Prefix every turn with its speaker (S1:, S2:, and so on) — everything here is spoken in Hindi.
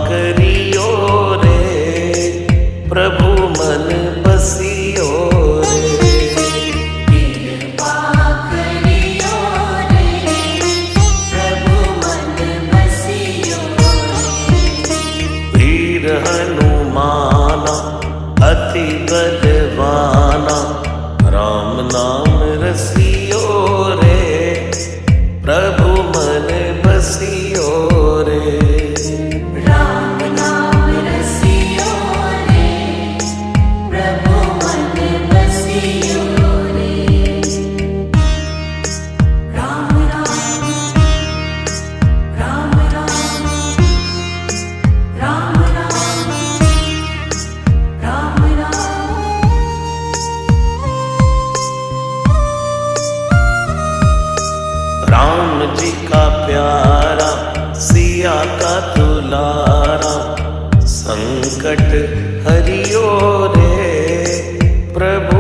S1: करियो रे, प्रभु मन बसियो रे।
S2: कृपा करियो रे, प्रभु मन बसियो रे।
S1: वीर हनुमाना अति बलवाना, राम नाम रसियो रे, प्रभु मन बसियो रे।
S2: राम नाम रसियो रे, प्रभु मन बसियो रे। राम राम राम राम राम राम राम राम।
S1: राम जी का प्यारा सिया का दुलारा, संकट हरियो रे, प्रभु